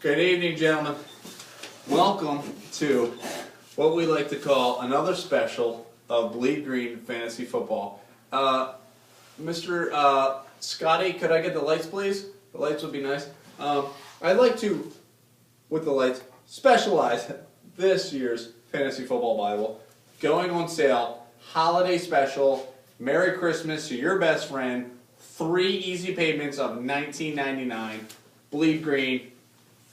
Good evening, gentlemen. Welcome to what we like to call another special of Bleed Green Fantasy Football. Mr. Scotty, could I get the lights, please? The lights would be nice. I'd like to, with the lights, specialize this year's Fantasy Football Bible. Going on sale, holiday special, Merry Christmas to your best friend, 3 easy payments of $19.99, Bleed Green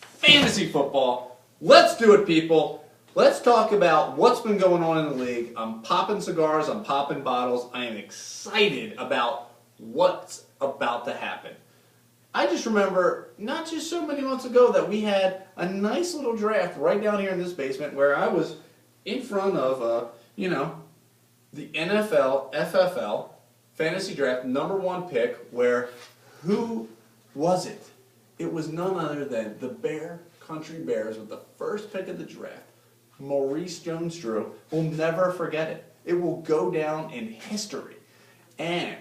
Fantasy Football. Let's do it, people. Let's talk about what's been going on in the league. I'm popping cigars, I'm popping bottles. I am excited about what's about to happen. I just remember, not just so many months ago, that we had a nice little draft right down here in this basement where I was in front of, the NFL, FFL, Fantasy Draft, #1 pick, where who was it? It was none other than the Bear Country Bears with the first pick of the draft. Maurice Jones-Drew. We'll never forget it. It will go down in history. And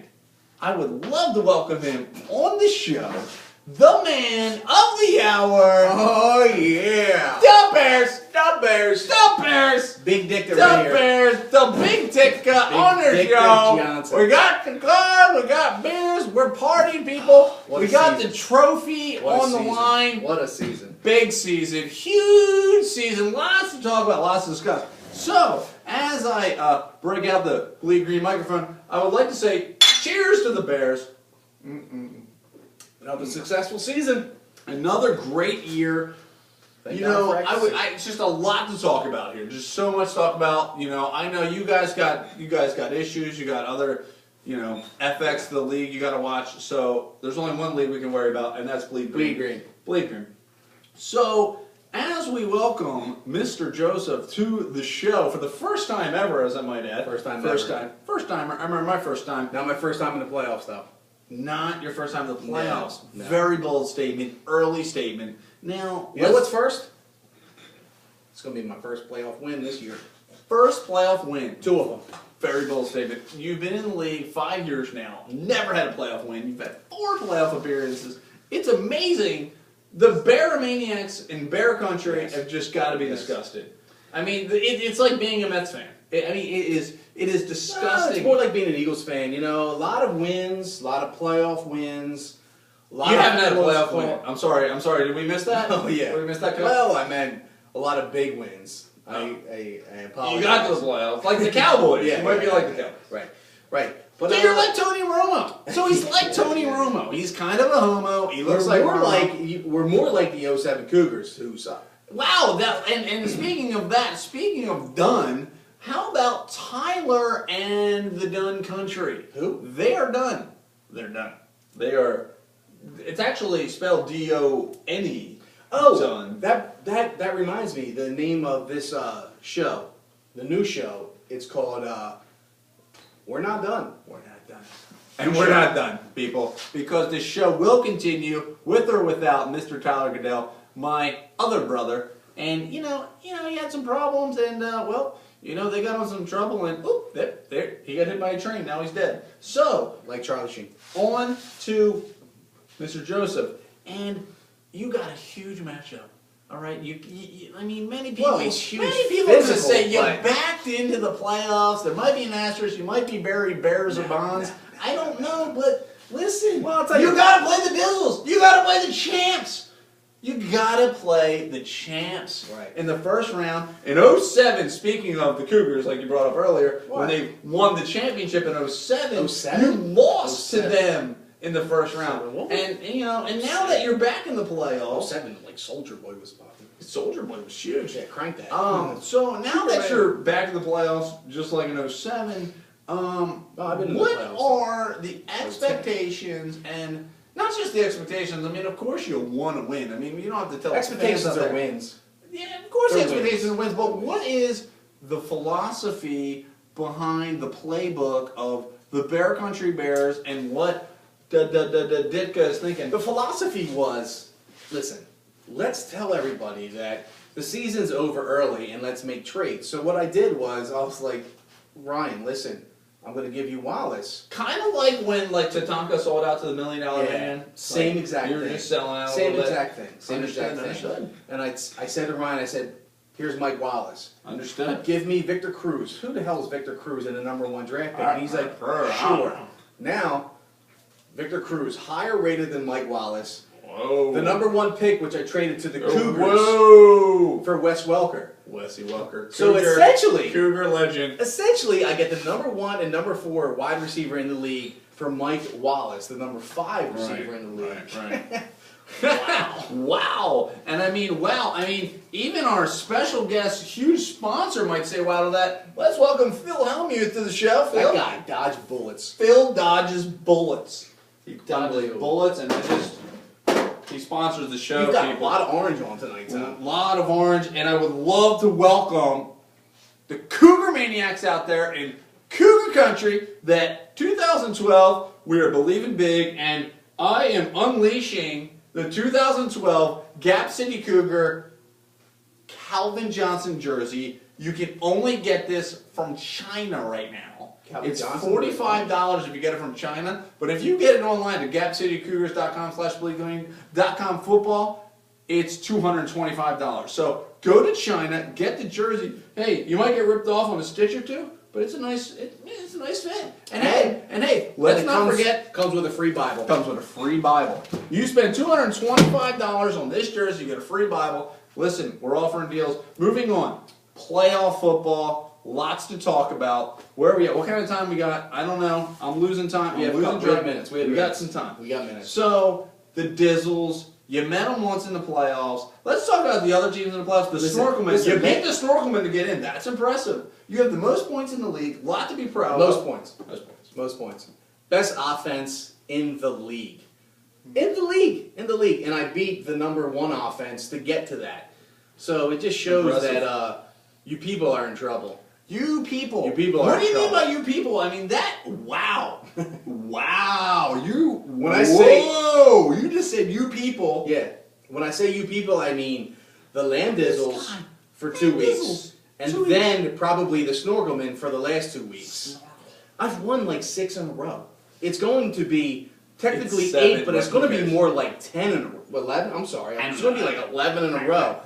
I would love to welcome him on the show, the man of the hour. Oh, yeah. The Bears. The Bears. The Bears. Big Dick The right here. Bears. The Big Dick on the Dick show. Johnson. We got the car. We got beers. We're partying, people. What We a got season. the trophy What a on the season. line. What a season. Big season, huge season, lots to talk about, lots to discuss. So, as I break out the Bleed Green microphone, I would like to say cheers to the Bears. Another successful season. Another great year. Thank You God know, for it's just a lot to talk about here. Just so much to talk about. You know, I know you guys got issues. You got other, FX the league you got to watch. So there's only one league we can worry about, and that's Bleed Green. Bleed Green. Bleed Green. So, as we welcome Mr. Joseph to the show for the first time ever, as I might add. First time First ever. time. First time. I remember my first time. Not my first time in the playoffs, though. Not your first time in the playoffs. No. Very bold statement. Early statement. Now, You know what's first? It's going to be my first playoff win this year. first playoff win. 2 of them. Very bold statement. You've been in the league 5 years now. Never had a playoff win. You've had 4 playoff appearances. It's amazing. The Bear Maniacs in Bear Country have just got to be disgusted. I mean, it's like being a Mets fan. It is disgusting. It's more like being an Eagles fan. You know, a lot of wins, a lot of playoff wins. You haven't had a playoff win. I'm sorry. Did we miss that? Oh, yeah. Did we miss that? Coach? Well, I meant a lot of big wins. I apologize. You got those playoffs. Like the Cowboys. Yeah, You might be yeah, like the Cowboys. Right. But So you're like Tony Romo. So he's like Tony Romo. He's kind of a homo. He looks like Romo. we're more like the 07 Cougars who suck. Wow, and speaking of that, speaking of Dunn, how about Tyler and the Dunn Country? Who? They are done. They're done. They are. It's actually spelled D-O-N-E. Oh, Dunn. that reminds me. The name of this show, the new show, it's called We're Not Done. We're Not Done. And we're not done, people, because this show will continue with or without Mr. Tyler Goodell, my other brother. And he had some problems, and they got in some trouble, and there he got hit by a train. Now he's dead. So Like Charlie Sheen. on to Mr. Joseph, and you got a huge matchup. All right, many people. Well, it's huge Many people are going to physical, say you but- backed into the playoffs. There might be an asterisk. You might be buried Bears or Bonds. I don't know, but listen. Well, I'll tell you you- got to play the Dizzles. You got to play the champs. You got to play the champs Right. in the first round. In 07, speaking of the Cougars, like you brought up earlier, when What? they won the championship in 07, 07? you lost to 07. them in the first round. 07. And now that you're back in the playoffs, 07, like Soldier Boy was popping. Soldier Boy was huge. Yeah, crank that. So now that Superman. you're back in the playoffs, just like in 07, I've been in the what playoffs. are the expectations, and not just the expectations, I mean, of course you'll want to win. I mean, you don't have to tell Expectations the fans out are there. wins. Yeah, of course the They're expectations are wins, but what is the philosophy behind the playbook of the Bear Country Bears and what Ditka is thinking? The philosophy was, listen, let's tell everybody that the season's over early and let's make trades. So what I did was, I was like, Ryan, listen, I'm going to give you Wallace. Kind of like when Tatanka sold out to the $1 Million Man. Same Like, exact you're thing. just selling out. Same a little exact thing. Same exact thing. Understood. And I said to Ryan, I said, here's Mike Wallace. Understood. Give me Victor Cruz. Who the hell is Victor Cruz in the #1 draft pick? And he's like, I sure. don't know. Now, Victor Cruz, higher rated than Mike Wallace. Whoa. The #1 pick, which I traded to the Cougars Whoa. for Wes Welker. Wesley Welker. So essentially, legend. I get the #1 and #4 wide receiver in the league for Mike Wallace, the #5 receiver in the league. Right. Wow. And I mean, even our special guest, huge sponsor might say wow to that. Let's welcome Phil Hellmuth to the show. Phil. That guy dodged bullets. Phil dodges bullets. He dodges Unbelievable. bullets, and he sponsors the show. You've got people. a lot of orange on tonight, A Tom. lot of orange, and I would love to welcome the Cougar Maniacs out there in Cougar Country that 2012, we are believing big, and I am unleashing the 2012 Gap City Cougar Calvin Johnson jersey. You can only get this from China right now. Calvin It's Johnson? $45 if you get it from China, but if you get it online to gapcitycougars.com/bleedgreen.com football, it's $225. So go to China, get the jersey. Hey, you might get ripped off on a stitch or two, but it's a nice fit. And hey, let's not forget, comes with a free Bible. comes with a free Bible. You spend $225 on this jersey, you get a free Bible. Listen, we're offering deals. Moving on, playoff football, lots to talk about. Where are we at? What kind of time we got? I don't know. I'm losing time. We have a couple of minutes. We got some time. We got minutes. So, the Dizzles, you met them once in the playoffs. Let's talk about the other teams in the playoffs. The Snorkelmen. listen, You beat the Snorkelmen to get in. That's impressive. You have the most points in the league. Lot to be proud of. Most points. Most points. Most points. Best offense in the league. In the league. And I beat the #1 offense to get to that. So it just shows Impressive. that you people are in trouble. You people. You people What are do you in mean trouble. by you people? I mean that. Wow. Wow. You. When I say- Whoa. You just said you people. Yeah. When I say you people, I mean the Landizzles God. for 2 weeks. Landizzles. And 2 then probably the Snorkelmen for the last 2 weeks. I've won like 6 in a row. It's going to be technically It's 7, 8, but it's but going to who be cares? more like 10 in a row. 11? I'm sorry. It's going to be like 11 in a row.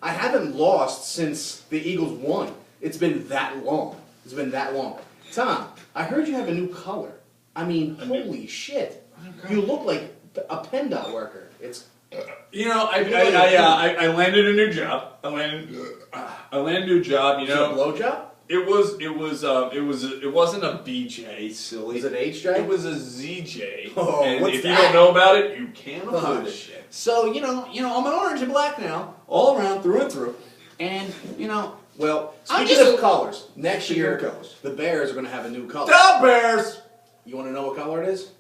I haven't lost since the Eagles won. It's been that long. It's been that long. Tom, I heard you have a new color. I mean, holy shit. You look like a PennDOT worker. It's You know, I landed a new job. I landed a new job. You is it a know, blowjob? it wasn't a BJ, silly. Is it HJ? It was a ZJ. Oh, and what's if that? you don't know about it, you can't afford Oh, it. shit. So I'm an orange and black now, all around, through and through. And Well, I'm speaking just of colors, next Speaking year of colors. the Bears are going to have a new color. the Bears. You want to know what color it is?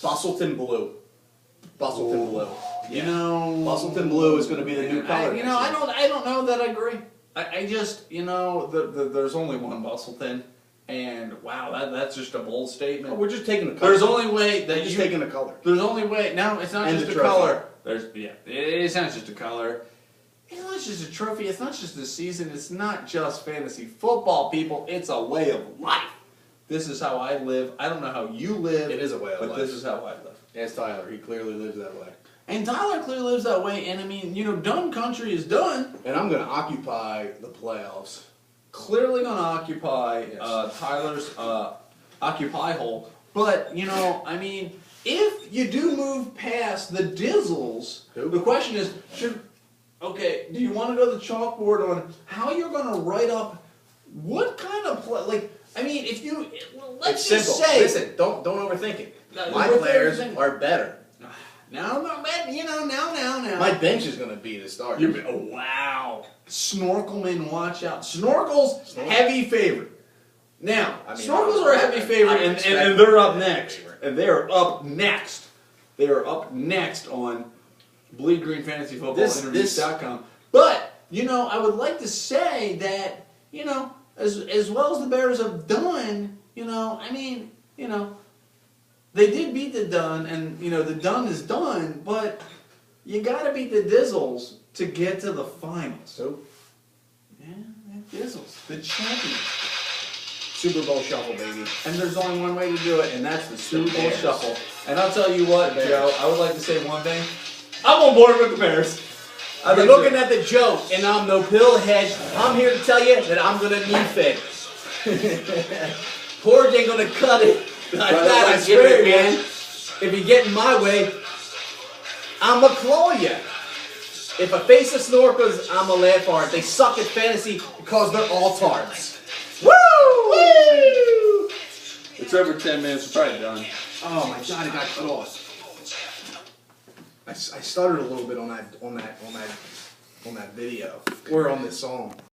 Bustleton blue. Bustleton blue. You know, Bustleton blue is going to be the new color. I don't know that I agree. I just, there's only one Bustleton, and wow, that's just a bold statement. We're just taking the color. There's only way that We're just taking the color. There's only way. No, it's not And just the a trophy. color. It's not just a color. It's not just a trophy. It's not just a season. It's not just fantasy football, people. It's a way of life. This is how I live. I don't know how you live. It is a way of but life. this is how I live. Ask Tyler. He clearly lives that way. And Tyler clearly lives that way. And I mean, done country is done. And I'm going to occupy the playoffs. Clearly going to occupy Yes. Tyler's occupy hole. But, I mean, if you do move past the Dizzles, Who? the question is, do you want to go to the chalkboard on how you're going to write up what kind of play? If you, let's It's just simple. say. Listen, don't overthink it. No, My we're players overthinking. are better. Now. My bench is going to be the starter. Wow. Snorkelman, watch out. Snorkel's heavy favorite. Now, I mean, Snorkels are a heavy favorite, and they're up next. And they are up next. They are up next on Bleed Green Fantasy Football Interviews.com. But, I would like to say that, as well as the Bears have done, they did beat the Dun, and, the Dun is done, but you got to beat the Dizzles to get to the finals. So, Yeah, the Dizzles, the champions. Super Bowl shuffle, baby. And there's only one way to do it, and that's the Super Bowl Bears. Shuffle. And I'll tell you what, The Bears. Joe, I would like to say one thing. I'm on board with the Bears. You're looking at the joke, and I'm no pillhead. I'm here to tell you that I'm gonna knee fake. Porge ain't gonna cut it. Like that, I swear, man. If you get in my way, I'ma claw you. If I face the Snorkels, I'ma laugh hard. They suck at fantasy because they're all tards. Woo! Woo! It's over 10 minutes. We're probably done. Oh my God, it got cut off. I stuttered a little bit on that video or on this song.